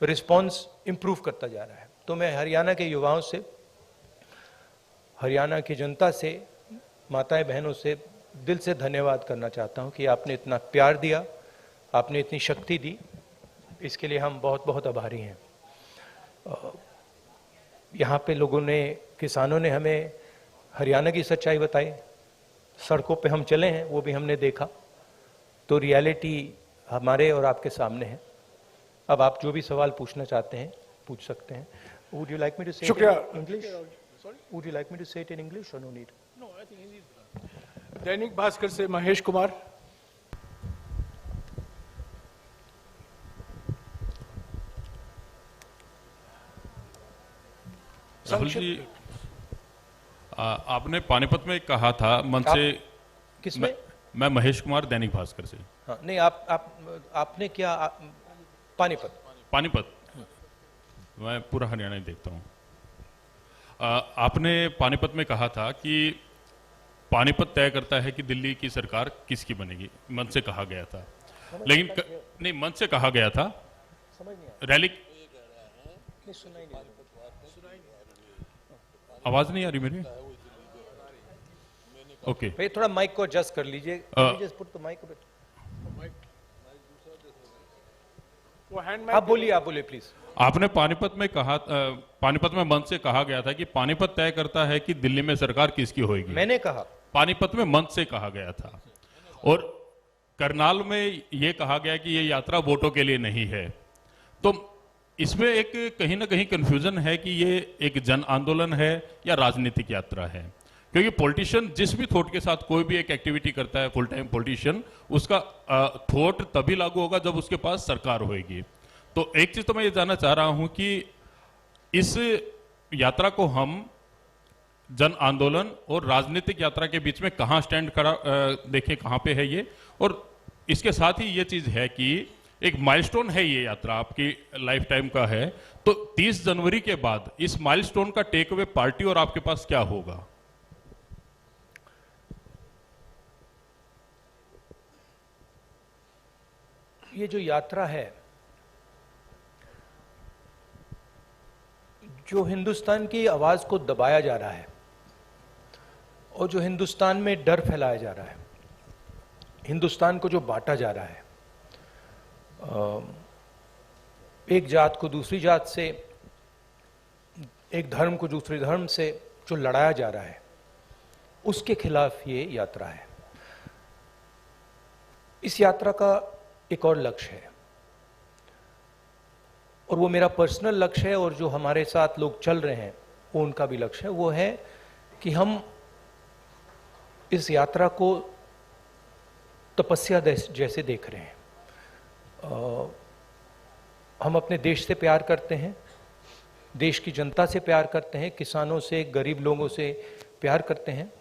Response improve करता जा रहा है। तो मैं हरियाणा के युवाओं से, हरियाणा की जनता से, माताएं बहनों से दिल से धन्यवाद करना चाहता हूं कि आपने इतना प्यार दिया, आपने इतनी शक्ति दी, इसके लिए हम बहुत बहुत आभारी हैं। यहाँ पे लोगों ने, किसानों ने हमें हरियाणा की सच्चाई बताई, सड़कों पे हम चले हैं वो भी हमने देखा, तो रियलिटी हमारे और आपके सामने है। अब आप जो भी सवाल पूछना चाहते हैं पूछ सकते हैं। Would you like me to say it in English? Sorry? Would you like me to say it in English or no need? No, I think easy. Dainik Bhaskar से महेश कुमार। राहुल जी, आपने पानीपत में कहा था मन से, किसमें? मैं महेश कुमार, दैनिक भास्कर से। हाँ, नहीं आपने क्या पानीपत मैं पूरा हरियाणा ही देखता हूँ। आपने पानीपत में कहा था कि पानीपत तय करता है कि दिल्ली की सरकार किसकी बनेगी, मन से कहा गया था। लेकिन नहीं, मन से कहा गया था, रैली। आवाज नहीं आ रही मेरी? ओके, भाई थोड़ा माइक को एडजस्ट कर लीजिए। आप बोलिए प्लीज। आपने पानीपत में कहा, पानीपत में मन से कहा गया था कि पानीपत तय करता है कि दिल्ली में सरकार किसकी होगी। मैंने कहा पानीपत में मन से कहा गया था, और करनाल में यह कहा गया कि यह यात्रा वोटों के लिए नहीं है। तो इसमें एक कहीं ना कहीं कंफ्यूजन है कि ये एक जन आंदोलन है या राजनीतिक यात्रा है, क्योंकि पॉलिटिशियन जिस भी थॉट के साथ कोई भी एक एक्टिविटी करता है, फुल टाइम पॉलिटिशियन, उसका थॉट तभी लागू होगा जब उसके पास सरकार होगी। तो एक चीज तो मैं ये जानना चाह रहा हूं कि इस यात्रा को हम जन आंदोलन और राजनीतिक यात्रा के बीच में कहां स्टैंड करा, देखें कहां पे है ये। और इसके साथ ही ये चीज है कि एक माइलस्टोन है, ये यात्रा आपकी लाइफ टाइम का है, तो 30 जनवरी के बाद इस माइलस्टोन का टेक अवे पार्टी और आपके पास क्या होगा? ये जो यात्रा है, जो हिंदुस्तान की आवाज को दबाया जा रहा है और जो हिंदुस्तान में डर फैलाया जा रहा है, हिंदुस्तान को जो बांटा जा रहा है, एक जात को दूसरी जात से, एक धर्म को दूसरे धर्म से जो लड़ाया जा रहा है, उसके खिलाफ ये यात्रा है। इस यात्रा का एक और लक्ष्य है, और वो मेरा पर्सनल लक्ष्य है, और जो हमारे साथ लोग चल रहे हैं वो उनका भी लक्ष्य है। वो है कि हम इस यात्रा को तपस्या जैसे देख रहे हैं। हम अपने देश से प्यार करते हैं, देश की जनता से प्यार करते हैं, किसानों से, गरीब लोगों से प्यार करते हैं,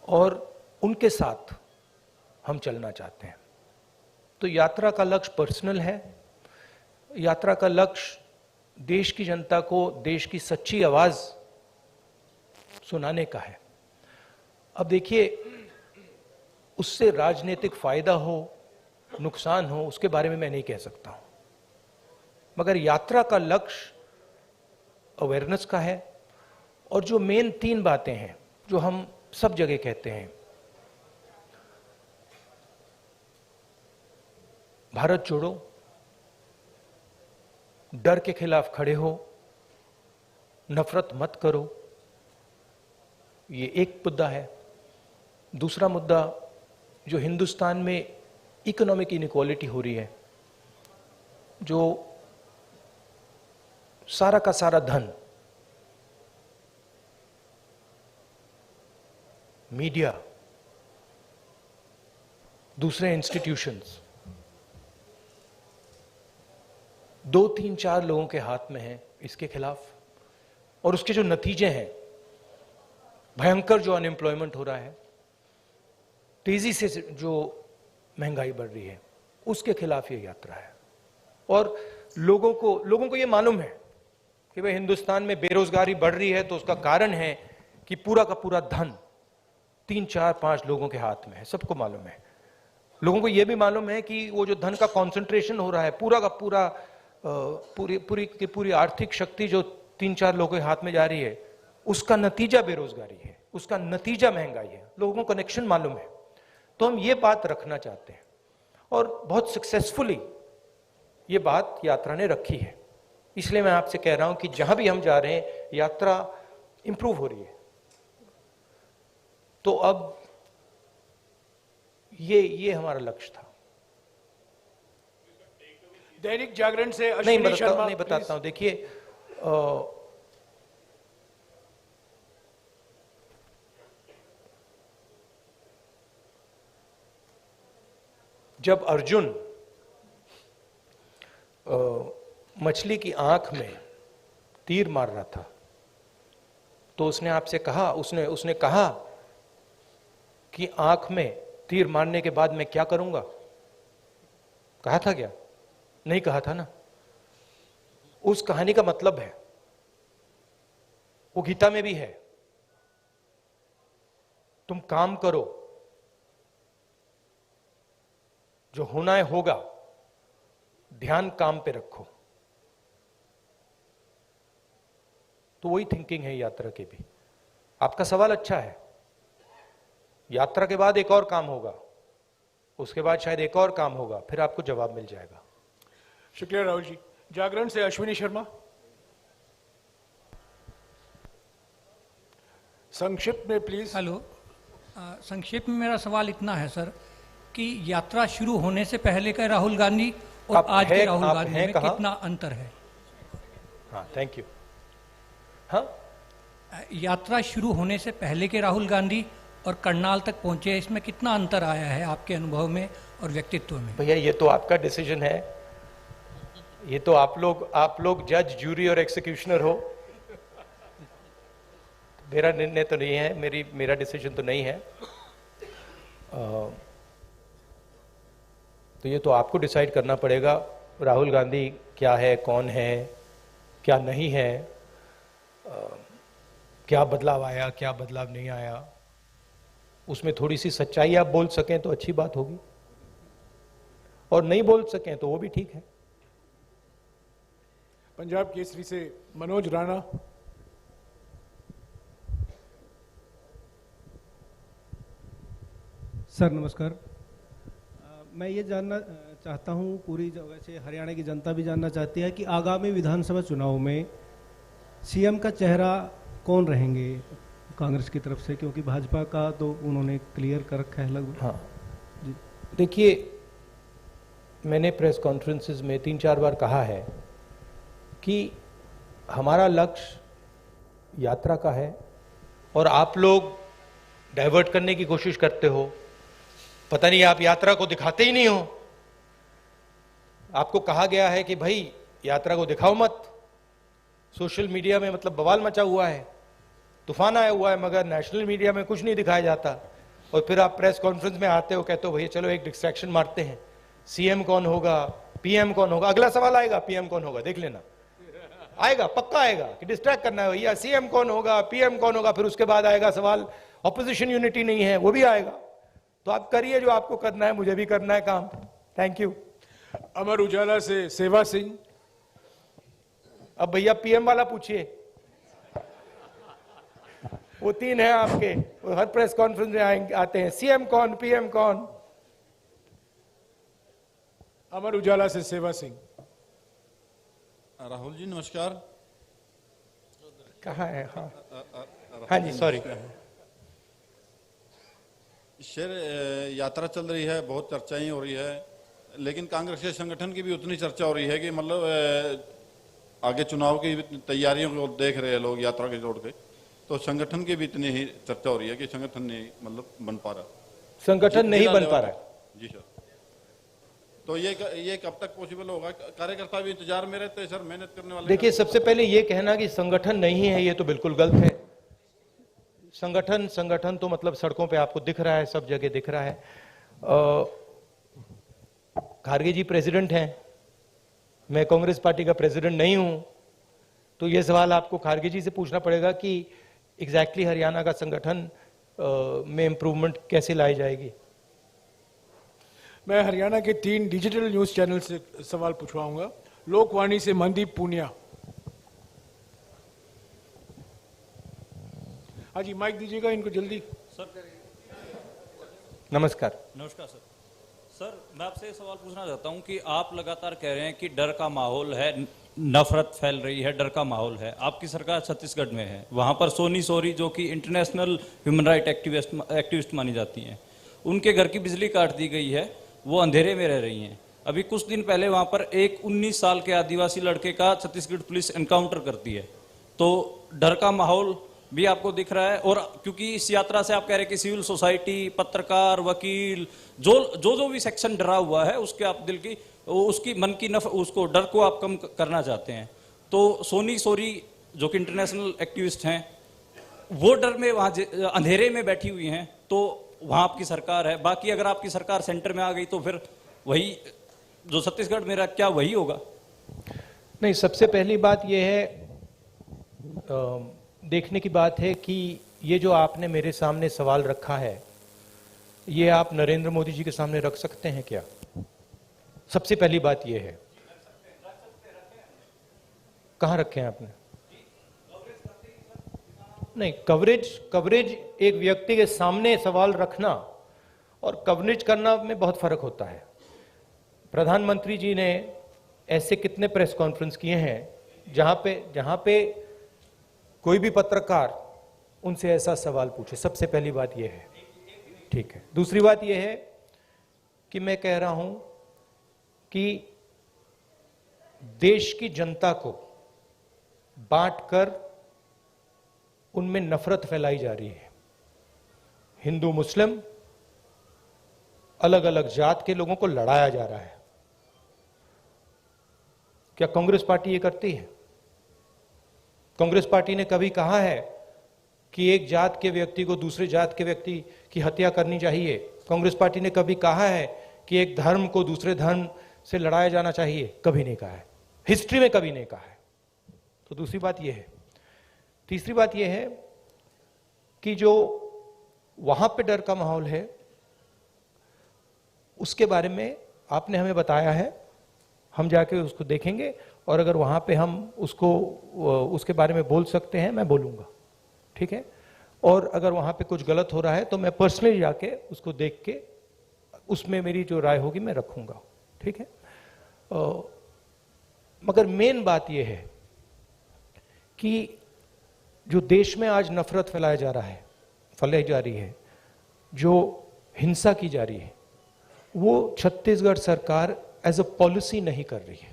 और उनके साथ हम चलना चाहते हैं। तो यात्रा का लक्ष्य पर्सनल है। यात्रा का लक्ष्य देश की जनता को देश की सच्ची आवाज सुनाने का है। अब देखिए, उससे राजनीतिक फायदा हो, नुकसान हो, उसके बारे में मैं नहीं कह सकता हूं, मगर यात्रा का लक्ष्य अवेयरनेस का है। और जो मेन 3 बातें हैं जो हम सब जगह कहते हैं, भारत जोड़ो, डर के खिलाफ खड़े हो, नफरत मत करो, ये एक मुद्दा है। दूसरा मुद्दा, जो हिंदुस्तान में इकोनॉमिक इनइक्वालिटी हो रही है, जो सारा का सारा धन मीडिया, दूसरे इंस्टीट्यूशंस, 2, 3, 4 लोगों के हाथ में है, इसके खिलाफ। और उसके जो नतीजे हैं, भयंकर जो अनएम्प्लॉयमेंट हो रहा है, तेजी से जो महंगाई बढ़ रही है, उसके खिलाफ ये यात्रा है। और लोगों को ये मालूम है कि भाई हिंदुस्तान में बेरोजगारी बढ़ रही है, तो उसका कारण है कि पूरा का पूरा धन 3, 4, 5 लोगों के हाथ में है, सबको मालूम है। लोगों को यह भी मालूम है कि वो जो धन का कॉन्सेंट्रेशन हो रहा है, पूरा का पूरा पूरी पूरी की पूरी आर्थिक शक्ति जो 3-4 लोगों के हाथ में जा रही है, उसका नतीजा बेरोजगारी है, उसका नतीजा महंगाई है, लोगों को कनेक्शन मालूम है। तो हम ये बात रखना चाहते हैं और बहुत सक्सेसफुली ये बात यात्रा ने रखी है। इसलिए मैं आपसे कह रहा हूं कि जहां भी हम जा रहे हैं यात्रा इंप्रूव हो रही है। तो अब ये हमारा लक्ष्य था। दैनिक जागरण से अश्विनी शर्मा। नहीं बताता हूं। देखिए, जब अर्जुन मछली की आंख में तीर मार रहा था तो उसने आपसे कहा, उसने कहा कि आंख में तीर मारने के बाद मैं क्या करूंगा? कहा था क्या? नहीं कहा था ना। उस कहानी का मतलब है, वो गीता में भी है, तुम काम करो, जो होना है होगा, ध्यान काम पे रखो। तो वही थिंकिंग है यात्रा की भी। आपका सवाल अच्छा है। यात्रा के बाद एक और काम होगा, उसके बाद शायद एक और काम होगा, फिर आपको जवाब मिल जाएगा। शुक्रिया राहुल जी। जागरण से अश्विनी शर्मा। संक्षिप्त में प्लीज। हेलो, संक्षेप में मेरा सवाल इतना है सर कि यात्रा शुरू होने से पहले का राहुल गांधी और आज के राहुल गांधी में कितना अंतर है? हाँ, थैंक यू। हाँ, यात्रा शुरू होने से पहले के राहुल गांधी और करनाल तक पहुंचे, इसमें कितना अंतर आया है आपके अनुभव में और व्यक्तित्व में? भैया ये तो आपका डिसीजन है, ये तो आप लोग जज, जूरी और एक्सिक्यूशनर हो। मेरा निर्णय तो नहीं है, मेरा डिसीजन तो नहीं है। तो ये तो आपको डिसाइड करना पड़ेगा राहुल गांधी क्या है, कौन है, क्या नहीं है, क्या बदलाव आया, क्या बदलाव नहीं आया। उसमें थोड़ी सी सच्चाई आप बोल सकें तो अच्छी बात होगी, और नहीं बोल सकें तो वो भी ठीक है। पंजाब केसरी से मनोज राणा। सर नमस्कार। मैं ये जानना चाहता हूँ, पूरी जगह से हरियाणा की जनता भी जानना चाहती है कि आगामी विधानसभा चुनाव में सीएम का चेहरा कौन रहेंगे कांग्रेस की तरफ से, क्योंकि भाजपा का तो उन्होंने क्लियर कर रखा है लगभग। हाँ जी, देखिए, मैंने प्रेस कॉन्फ्रेंसेस में 3-4 बार कहा है कि हमारा लक्ष्य यात्रा का है और आप लोग डाइवर्ट करने की कोशिश करते हो। पता नहीं आप यात्रा को दिखाते ही नहीं हो। आपको कहा गया है कि भाई यात्रा को दिखाओ मत। सोशल मीडिया में मतलब बवाल मचा हुआ है, तूफान आया हुआ है, मगर नेशनल मीडिया में कुछ नहीं दिखाया जाता। और फिर आप प्रेस कॉन्फ्रेंस में आते हो, कहते हो भैया चलो एक डिस्ट्रैक्शन मारते हैं, सीएम कौन होगा, पीएम कौन होगा। अगला सवाल आएगा पीएम कौन होगा, देख लेना, आएगा, पक्का आएगा कि डिस्ट्रैक्ट करना है भैया, सीएम कौन होगा, पीएम कौन होगा। फिर उसके बाद आएगा सवाल ऑपोजिशन यूनिटी नहीं है, वो भी आएगा। तो आप करिए जो आपको करना है, मुझे भी करना है काम। Thank you. अमर उजाला से सेवा सिंह। अब भैया पीएम वाला पूछिए, वो 3 है आपके, वो हर प्रेस कॉन्फ्रेंस में आते हैं, सीएम कौन, पीएम कौन। अमर उजाला से सेवा सिंह। राहुल जी नमस्कार। कहाँ है? हाँ हाँ जी, सॉरी। शेर यात्रा चल रही है, बहुत चर्चाएं हो रही है, लेकिन कांग्रेस के संगठन की भी उतनी चर्चा हो रही है कि मतलब आगे चुनाव की तैयारियों को देख रहे हैं लोग यात्रा के जोड़ के, तो संगठन की भी इतनी ही चर्चा हो रही है कि संगठन नहीं मतलब बन पा रहा, संगठन नहीं बन पा रहा है। जी सर। तो ये कब तक पॉसिबल होगा? कार्यकर्ता भी इंतजार में रहते हैं सर, मेहनत करने वाले। देखिए, सबसे पहले ये कहना कि संगठन नहीं है, ये तो बिल्कुल गलत है। संगठन तो मतलब सड़कों पे आपको दिख रहा है, सब जगह दिख रहा है। खारगे जी प्रेसिडेंट हैं, मैं कांग्रेस पार्टी का प्रेसिडेंट नहीं हूं, तो ये सवाल आपको खारगे जी से पूछना पड़ेगा कि एग्जैक्टली हरियाणा का संगठन में इंप्रूवमेंट कैसे लाई जाएगी। मैं हरियाणा के 3 डिजिटल न्यूज चैनल से सवाल पूछवाऊंगा। लोकवाणी से मनदीप पूनिया। हाँ जी, माइक दीजिएगा इनको जल्दी। नमस्कार। नमस्कार सर। सर, मैं आपसे ये सवाल पूछना चाहता हूं कि आप लगातार कह रहे हैं कि डर का माहौल है, नफरत फैल रही है, डर का माहौल है। आपकी सरकार छत्तीसगढ़ में है, वहां पर सोनी सोरी जो कि इंटरनेशनल ह्यूमन राइट एक्टिविस्ट मानी जाती हैं, उनके घर की बिजली काट दी गई है, वो अंधेरे में रह रही हैं। अभी कुछ दिन पहले वहां पर एक 19 साल के आदिवासी लड़के का छत्तीसगढ़ पुलिस एनकाउंटर करती है। तो डर का माहौल भी आपको दिख रहा है, और क्योंकि इस यात्रा से आप कह रहे हैं कि सिविल सोसाइटी, पत्रकार, वकील, जो भी सेक्शन डरा हुआ है, उसके आप दिल की, उसकी मन की उसको डर को आप कम करना चाहते हैं। तो सोनी सोरी जो कि इंटरनेशनल एक्टिविस्ट हैं, वो डर में वहां अंधेरे में बैठी हुई हैं, तो वहां आपकी सरकार है। बाकी अगर आपकी सरकार सेंटर में आ गई तो फिर वही जो छत्तीसगढ़ में रहा, क्या वही होगा? नहीं, सबसे पहली बात यह है, देखने की बात है कि ये जो आपने मेरे सामने सवाल रखा है, ये आप नरेंद्र मोदी जी के सामने रख सकते हैं क्या? सबसे पहली बात ये है। कहां रखे हैं आपने? नहीं, कवरेज एक व्यक्ति के सामने सवाल रखना और कवरेज करना में बहुत फर्क होता है। प्रधानमंत्री जी ने ऐसे कितने प्रेस कॉन्फ्रेंस किए हैं जहां पे कोई भी पत्रकार उनसे ऐसा सवाल पूछे। सबसे पहली बात यह है, ठीक है। दूसरी बात यह है कि मैं कह रहा हूं कि देश की जनता को बांटकर उनमें नफरत फैलाई जा रही है। हिंदू मुस्लिम, अलग अलग जात के लोगों को लड़ाया जा रहा है। क्या कांग्रेस पार्टी ये करती है? कांग्रेस पार्टी ने कभी कहा है कि एक जात के व्यक्ति को दूसरे जात के व्यक्ति की हत्या करनी चाहिए? कांग्रेस पार्टी ने कभी कहा है कि एक धर्म को दूसरे धर्म से लड़ाया जाना चाहिए? कभी नहीं कहा है, हिस्ट्री में कभी नहीं कहा है। तो दूसरी बात यह है। तीसरी बात यह है कि जो वहां पे डर का माहौल है, उसके बारे में आपने हमें बताया है, हम जाके उसको देखेंगे, और अगर वहां पे हम उसके बारे में बोल सकते हैं, मैं बोलूंगा, ठीक है। और अगर वहां पे कुछ गलत हो रहा है तो मैं पर्सनली जाके उसको देख के उसमें मेरी जो राय होगी मैं रखूंगा, ठीक है। मगर मेन बात यह है कि जो देश में आज नफरत फैलाई जा रही है, जो हिंसा की जा रही है, वो छत्तीसगढ़ सरकार एज अ पॉलिसी नहीं कर रही है।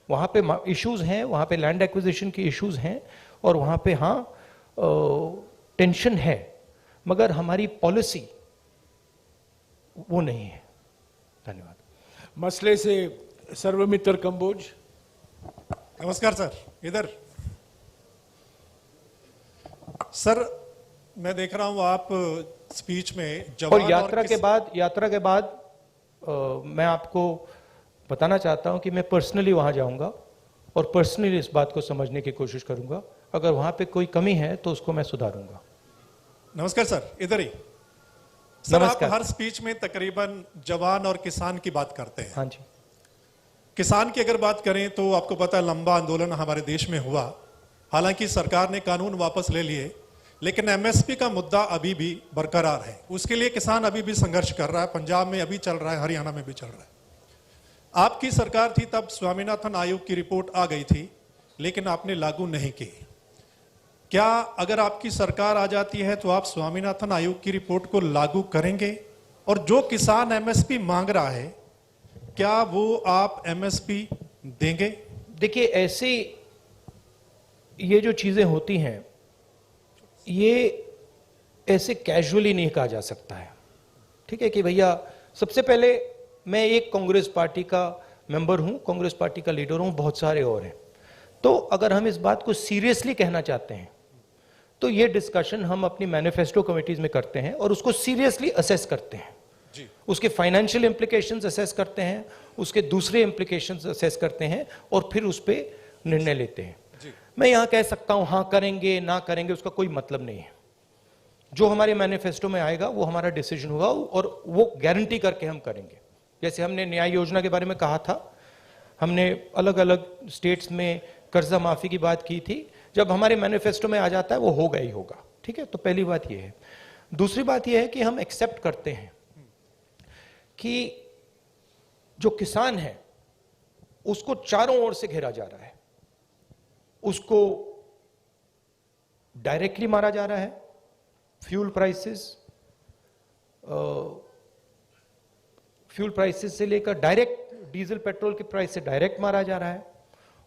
वहां पे इश्यूज हैं, वहां पे लैंड एक्विजिशन की इश्यूज हैं, और वहां पे टेंशन है, मगर हमारी पॉलिसी वो नहीं है। धन्यवाद। मसले से सर्वमित्र कंबोज। नमस्कार सर। इधर सर, मैं देख रहा हूं आप स्पीच में जवान और यात्रा के बाद मैं आपको बताना चाहता हूं कि मैं पर्सनली वहां जाऊंगा और पर्सनली इस बात को समझने की कोशिश करूंगा। अगर वहां पे कोई कमी है तो उसको मैं सुधारूंगा। नमस्कार सर, इधर ही। सर, आप नमस्कार। हर स्पीच में तकरीबन जवान और किसान की बात करते हैं। हाँ जी। किसान की अगर बात करें तो आपको पता है लंबा आंदोलन हमारे देश में हुआ। हालांकि सरकार ने कानून वापस ले लिए, लेकिन एमएसपी का मुद्दा अभी भी बरकरार है। उसके लिए किसान अभी भी संघर्ष कर रहा है। पंजाब में अभी चल रहा है, हरियाणा में भी चल रहा है। आपकी सरकार थी तब स्वामीनाथन आयोग की रिपोर्ट आ गई थी, लेकिन आपने लागू नहीं की। क्या अगर आपकी सरकार आ जाती है तो आप स्वामीनाथन आयोग की रिपोर्ट को लागू करेंगे? और जो किसान एमएसपी मांग रहा है, क्या वो आप एमएसपी देंगे? देखिए, ऐसी ये जो चीजें होती हैं, ये ऐसे कैजुअली नहीं कहा जा सकता है, ठीक है। कि भैया, सबसे पहले मैं एक कांग्रेस पार्टी का मेंबर हूं, कांग्रेस पार्टी का लीडर हूं, बहुत सारे और हैं। तो अगर हम इस बात को सीरियसली कहना चाहते हैं तो ये डिस्कशन हम अपनी मैनिफेस्टो कमिटीज में करते हैं और उसको सीरियसली असेस करते हैं जी। उसके फाइनेंशियल इंप्लीकेशंस असेस करते हैं, उसके दूसरे इंप्लीकेशंस असेस करते हैं, और फिर उस पर निर्णय लेते हैं। मैं यहां कह सकता हूं हाँ करेंगे ना करेंगे, उसका कोई मतलब नहीं है। जो हमारे मैनिफेस्टो में आएगा वो हमारा डिसीजन होगा, और वो गारंटी करके हम करेंगे। जैसे हमने न्याय योजना के बारे में कहा था, हमने अलग अलग स्टेट्स में कर्जा माफी की बात की थी, जब हमारे मैनिफेस्टो में आ जाता है वो होगा ही होगा, ठीक है। तो पहली बात ये है। दूसरी बात ये है कि हम एक्सेप्ट करते हैं कि जो किसान है उसको चारों ओर से घेरा जा रहा है, उसको डायरेक्टली मारा जा रहा है, फ्यूल प्राइसेस से लेकर डायरेक्ट डीजल पेट्रोल के प्राइस से डायरेक्ट मारा जा रहा है,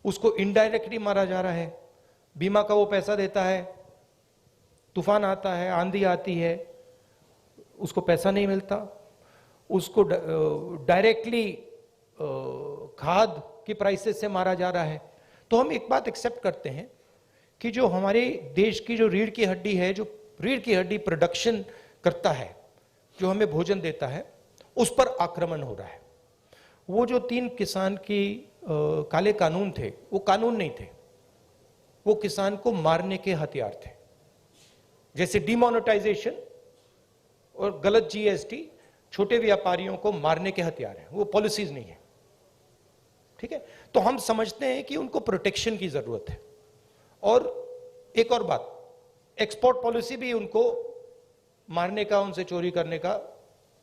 उसको इनडायरेक्टली मारा जा रहा है। बीमा का वो पैसा देता है, तूफान आता है, आंधी आती है, उसको पैसा नहीं मिलता, उसको डायरेक्टली खाद की प्राइसेस से मारा जा रहा है। तो हम एक बात एक्सेप्ट करते हैं कि जो हमारे देश की जो रीढ़ की हड्डी है, जो रीढ़ की हड्डी प्रोडक्शन करता है, जो हमें भोजन देता है, उस पर आक्रमण हो रहा है। वो जो 3 किसान की काले कानून थे, वो कानून नहीं थे, वो किसान को मारने के हथियार थे। जैसे डिमोनेटाइजेशन और गलत जीएसटी छोटे व्यापारियों को मारने के हथियार हैं, वो पॉलिसीज नहीं है, ठीक है। तो हम समझते हैं कि उनको प्रोटेक्शन की जरूरत है। और एक और बात, एक्सपोर्ट पॉलिसी भी उनको मारने का, उनसे चोरी करने का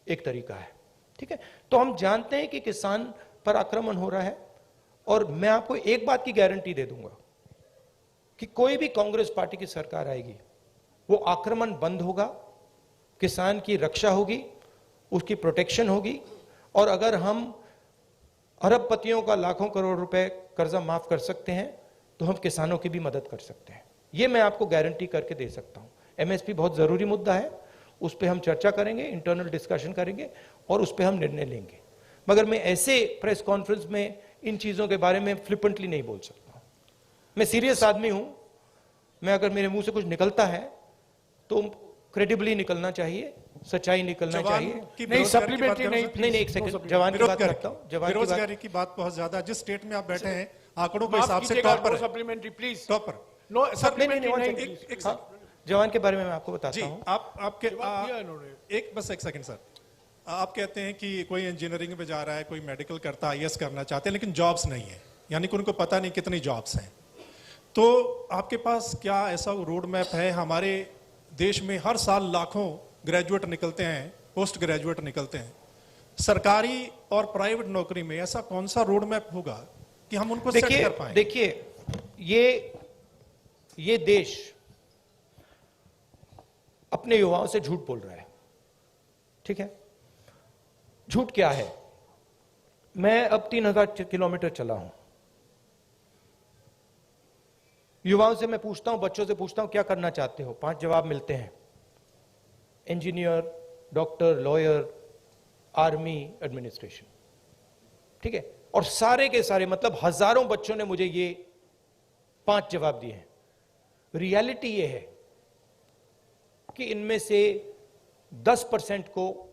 एक तरीका है, ठीक है। तो हम जानते हैं कि किसान पर आक्रमण हो रहा है, और मैं आपको एक बात की गारंटी दे दूंगा कि कोई भी कांग्रेस पार्टी की सरकार आएगी, वो आक्रमण बंद होगा, किसान की रक्षा होगी, उसकी प्रोटेक्शन होगी। और अगर हम अरबपतियों का लाखों करोड़ रुपए कर्जा माफ कर सकते हैं, तो हम किसानों की भी मदद कर सकते हैं। ये मैं आपको गारंटी करके दे सकता हूं। एमएसपी बहुत जरूरी मुद्दा है, उस पर हम चर्चा करेंगे, इंटरनल डिस्कशन करेंगे और उस पर हम निर्णय लेंगे। मगर मैं ऐसे प्रेस कॉन्फ्रेंस में इन चीजों के बारे में फ्लिपेंटली नहीं बोल सकता। मैं सीरियस आदमी हूं, मैं अगर मेरे मुंह से कुछ निकलता है तो क्रेडिबली निकलना चाहिए, सच्चाई निकलना चाहिए। नहीं, सप्लीमेंट्री नहीं, एक सेकंड, जवान की बात करता हूं। जवान की बात, बेरोजगारी की बात बहुत ज्यादा, जिस स्टेट में आप बैठे हैं आंकड़ों के माफ हिसाब से कीजिएगा, टॉप पर नो है, सप्लीमेंट्री प्लीज, टॉप पर। नो नहीं, सप्लीमेंट्री नहीं, एक हाँ, जवान के बारे में मैं आपको बताता जी, हूं। आपके जवाब दिया इन्होंने। एक सेकंड सर, आप कहते हैं कि कोई इंजीनियरिंग में जा रहा है, कोई मेडिकल करता है, आईएएस करना चाहते हैं, लेकिन जॉब्स नहीं है, यानी कि उनको पता नहीं कितनी जॉब्स हैं। तो आपके पास क्या ऐसा रोड मैप है? हमारे देश में हर साल लाखों ग्रेजुएट निकलते हैं, पोस्ट ग्रेजुएट निकलते हैं, सरकारी और प्राइवेट नौकरी में ऐसा कौन सा रोड मैप होगा कि हम उनको सेट कर पाएं? देखिए, ये देश अपने युवाओं से झूठ बोल रहा है, ठीक है। झूठ क्या है? मैं अब 3000 किलोमीटर चला हूं, युवाओं से मैं पूछता हूं, बच्चों से पूछता हूं क्या करना चाहते हो, 5 जवाब मिलते हैं, engineer, doctor, lawyer, army, administration, ठीक है। और सारे के सारे, मतलब हजारों बच्चों ने मुझे ये 5 जवाब दिए हैं। रियलिटी ये है कि इनमें से 10% को,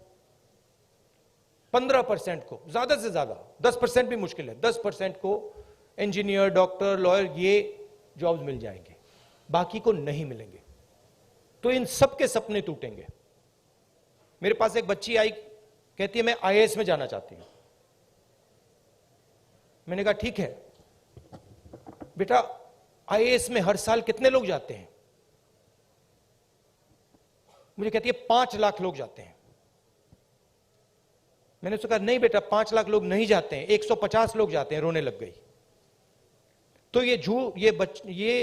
15% को, ज्यादा से ज्यादा 10% भी मुश्किल है, 10% को इंजीनियर, डॉक्टर, लॉयर ये जॉब्स मिल जाएंगे, बाकी को नहीं मिलेंगे। तो इन सब के सपने टूटेंगे। मेरे पास एक बच्ची आई, कहती है मैं आईएएस में जाना चाहती हूं। मैंने कहा ठीक है बेटा, आईएएस में हर साल कितने लोग जाते हैं? मुझे कहती है 5 लाख लोग जाते हैं। मैंने उससे कहा नहीं बेटा, 5 लाख लोग नहीं जाते हैं, 150 लोग जाते हैं। रोने लग गई। तो ये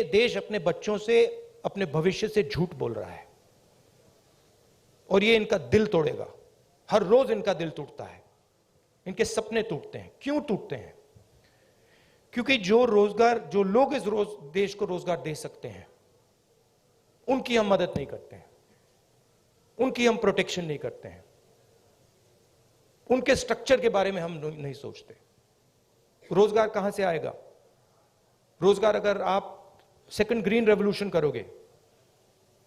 देश अपने बच्चों से, अपने भविष्य से झूठ बोल रहा है, और ये इनका दिल तोड़ेगा। हर रोज इनका दिल टूटता है, इनके सपने टूटते हैं। क्यों टूटते हैं? क्योंकि जो लोग इस देश को रोजगार दे सकते हैं, उनकी हम मदद नहीं करते हैं, उनकी हम प्रोटेक्शन नहीं करते हैं, उनके स्ट्रक्चर के बारे में हम नहीं सोचते। रोजगार कहां से आएगा? रोजगार अगर आप सेकंड ग्रीन रेवोल्यूशन करोगे,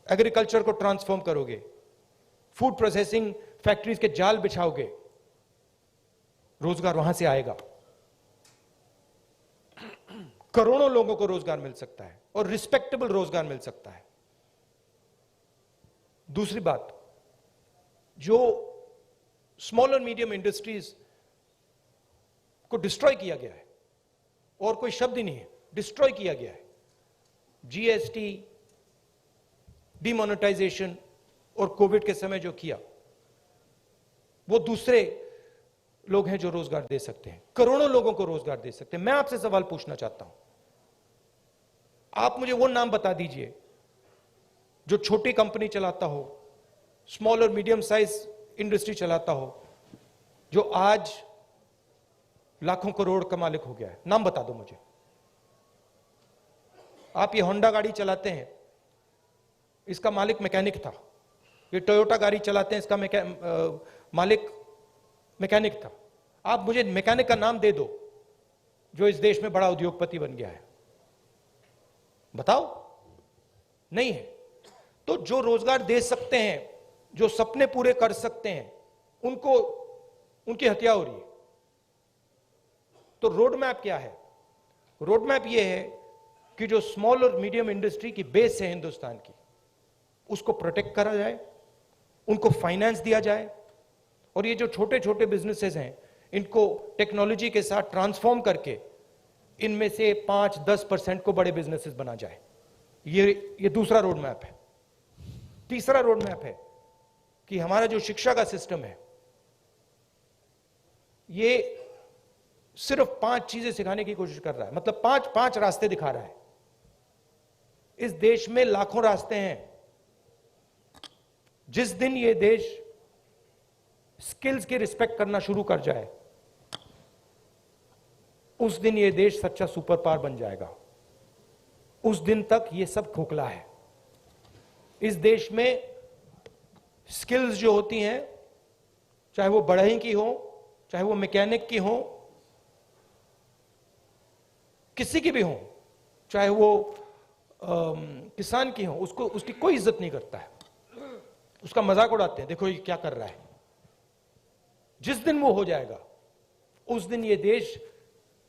एग्रीकल्चर को ट्रांसफॉर्म करोगे, फूड प्रोसेसिंग फैक्ट्रीज के जाल बिछाओगे, रोजगार वहां से आएगा। करोड़ों लोगों को रोजगार मिल सकता है, और रिस्पेक्टेबल रोजगार मिल सकता है। दूसरी बात, जो स्मॉल और मीडियम इंडस्ट्रीज को डिस्ट्रॉय किया गया है, और कोई शब्द ही नहीं है, डिस्ट्रॉय किया गया है। जीएसटी, डिमोनेटाइजेशन और कोविड के समय जो किया, वो दूसरे लोग हैं जो रोजगार दे सकते हैं, करोड़ों लोगों को रोजगार दे सकते हैं। मैं आपसे सवाल पूछना चाहता हूं, आप मुझे वो नाम बता दीजिए जो छोटी कंपनी चलाता हो, स्मॉल और मीडियम साइज इंडस्ट्री चलाता हो, जो आज लाखों करोड़ का मालिक हो गया है। नाम बता दो मुझे। आप ये होंडा गाड़ी चलाते हैं, इसका मालिक मैकेनिक था। ये टोयोटा गाड़ी चलाते हैं, इसका मालिक मैकेनिक था। आप मुझे मैकेनिक का नाम दे दो जो इस देश में बड़ा उद्योगपति बन गया है, बताओ। नहीं है। तो जो रोजगार दे सकते हैं, जो सपने पूरे कर सकते हैं, उनको उनकी हत्या हो रही है। तो रोड मैप क्या है? रोड मैप यह है कि जो स्मॉल और मीडियम इंडस्ट्री की बेस है हिंदुस्तान की, उसको प्रोटेक्ट करा जाए, उनको फाइनेंस दिया जाए, और ये जो छोटे छोटे बिजनेसेस हैं, इनको टेक्नोलॉजी के साथ ट्रांसफॉर्म करके इनमें से 5-10% को बड़े बिजनेसेस बना जाए। ये दूसरा रोड मैप है। तीसरा रोड मैप है कि हमारा जो शिक्षा का सिस्टम है, ये सिर्फ 5 चीजें सिखाने की कोशिश कर रहा है, मतलब 5 रास्ते दिखा रहा है। इस देश में लाखों रास्ते हैं। जिस दिन ये देश स्किल्स की रिस्पेक्ट करना शुरू कर जाए, उस दिन ये देश सच्चा सुपर पावर बन जाएगा। उस दिन तक ये सब खोखला है। इस देश में स्किल्स जो होती हैं, चाहे वो बढ़ई की हो, चाहे वो मैकेनिक की हो, किसी की भी हो, चाहे वो किसान की हो, उसकी कोई इज्जत नहीं करता है, उसका मजाक उड़ाते हैं, देखो ये क्या कर रहा है। जिस दिन वो हो जाएगा, उस दिन ये देश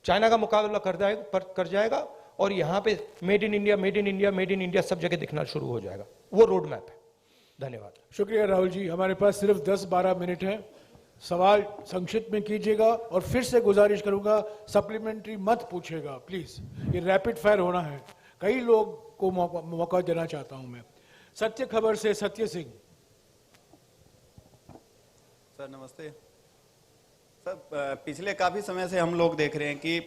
चाइना का मुकाबला कर जाएगा, और यहां पे made in India, made in India, made in India सब जगह दिखना शुरू हो जाएगा। वो रोड मैप है। धन्यवाद। शुक्रिया राहुल जी। हमारे पास सिर्फ 10-12 मिनट है। सवाल संक्षिप्त में कीजिएगा, और फिर से गुजारिश करूंगा सप्लीमेंट्री मत पूछेगा प्लीज। ये रैपिड फायर होना है। कई लोग को मौका देना चाहता हूं मैं। सत्य खबर से सत्य सिंह। सर नमस्ते। सर पिछले काफी समय से हम लोग देख रहे हैं कि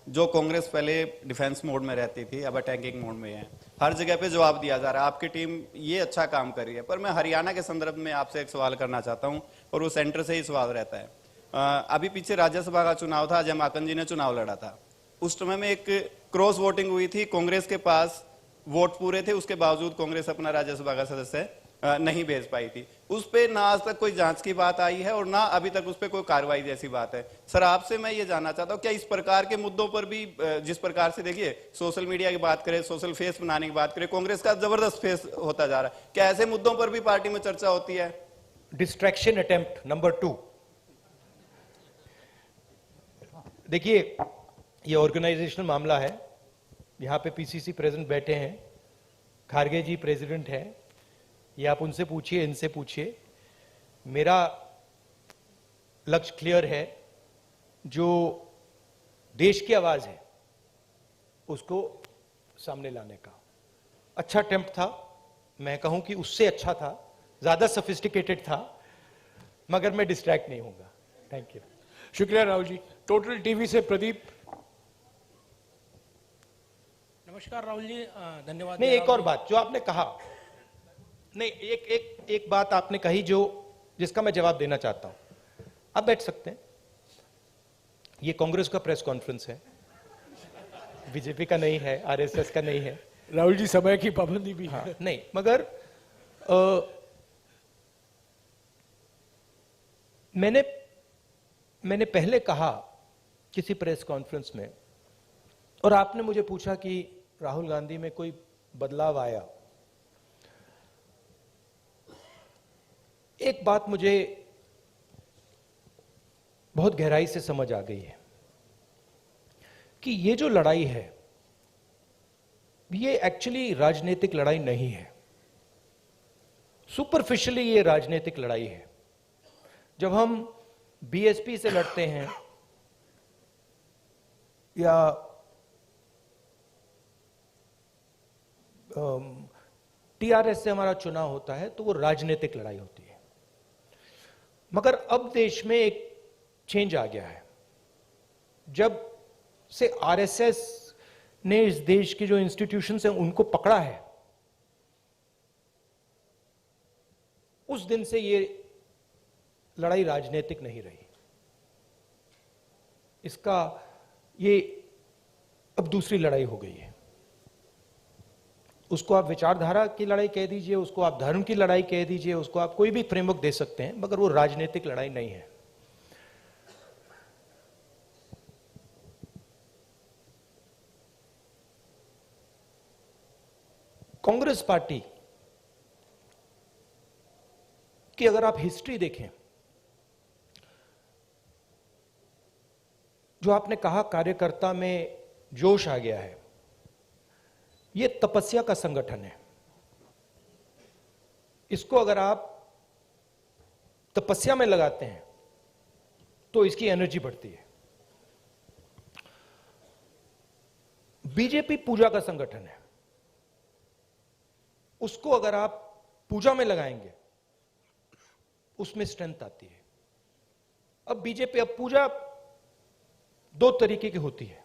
जो कांग्रेस पहले डिफेंस मोड में रहती थी, अब अटैकिंग मोड में है। हर जगह पे जवाब दिया जा रहा है। आपकी टीम ये अच्छा काम कर रही है, पर मैं हरियाणा के संदर्भ में आपसे एक सवाल करना चाहता हूं, और वो सेंटर से ही सवाल रहता है। अभी पीछे राज्यसभा का चुनाव था, अजय माकन जी ने चुनाव लड़ा था। उस समय में एक क्रॉस वोटिंग हुई थी। कांग्रेस के पास वोट पूरे थे, उसके बावजूद कांग्रेस अपना राज्यसभा का सदस्य नहीं भेज पाई थी। उस पे ना आज तक कोई जांच की बात आई है, और ना अभी तक उस पे कोई कार्रवाई जैसी बात है। सर आपसे मैं ये जानना चाहता हूँ, क्या इस प्रकार के मुद्दों पर भी, जिस प्रकार से देखिए सोशल मीडिया की बात करें, सोशल फेस बनाने की बात करें, कांग्रेस का जबरदस्त फेस होता जा रहा है, क्या ऐसे मुद्दों पर भी पार्टी में चर्चा होती है? Distraction attempt number 2। देखिए, ये ऑर्गेनाइजेशनल मामला है। यहां पे पीसीसी प्रेसिडेंट बैठे हैं, खारगे जी प्रेसिडेंट हैं, ये आप उनसे पूछिए, इनसे पूछिए। मेरा लक्ष्य क्लियर है। जो देश की आवाज है उसको सामने लाने का। अच्छा अटेम्प्ट था, मैं कहूं कि उससे अच्छा था, ज्यादा सोफिस्टिकेटेड था, मगर मैं डिस्ट्रैक्ट नहीं होऊंगा। Thank you. शुक्रिया राहुल जी। टोटल टीवी से प्रदीप। नमस्कार राहुल जी, धन्यवाद। नहीं, एक और बात जो आपने कहा, नहीं एक बात आपने कही जिसका मैं जवाब देना चाहता हूं। आप बैठ सकते हैं। ये कांग्रेस का प्रेस कॉन्फ्रेंस है, बीजेपी का नहीं है, आरएसएस का नहीं है। राहुल जी समय की पाबंदी भी है। हाँ, नहीं, मगर मैंने पहले कहा किसी प्रेस कॉन्फ्रेंस में, और आपने मुझे पूछा कि राहुल गांधी में कोई बदलाव आया। एक बात मुझे बहुत गहराई से समझ आ गई है कि ये जो लड़ाई है, ये एक्चुअली राजनीतिक लड़ाई नहीं है। सुपरफिशियली ये राजनीतिक लड़ाई है। जब हम बीएसपी से लड़ते हैं या टीआरएस से हमारा चुनाव होता है तो वो राजनीतिक लड़ाई होती है। मगर अब देश में एक चेंज आ गया है। जब से आरएसएस ने इस देश के जो इंस्टीट्यूशंस हैं उनको पकड़ा है, उस दिन से ये लड़ाई राजनीतिक नहीं रही। इसका ये अब दूसरी लड़ाई हो गई है। उसको आप विचारधारा की लड़ाई कह दीजिए, उसको आप धर्म की लड़ाई कह दीजिए, उसको आप कोई भी फ्रेमवर्क दे सकते हैं, मगर वो राजनीतिक लड़ाई नहीं है। कांग्रेस पार्टी की अगर आप हिस्ट्री देखें, जो आपने कहा कार्यकर्ता में जोश आ गया है, यह तपस्या का संगठन है। इसको अगर आप तपस्या में लगाते हैं तो इसकी एनर्जी बढ़ती है। बीजेपी पूजा का संगठन है, उसको अगर आप पूजा में लगाएंगे उसमें स्ट्रेंथ आती है। अब बीजेपी, अब पूजा दो तरीके की होती है।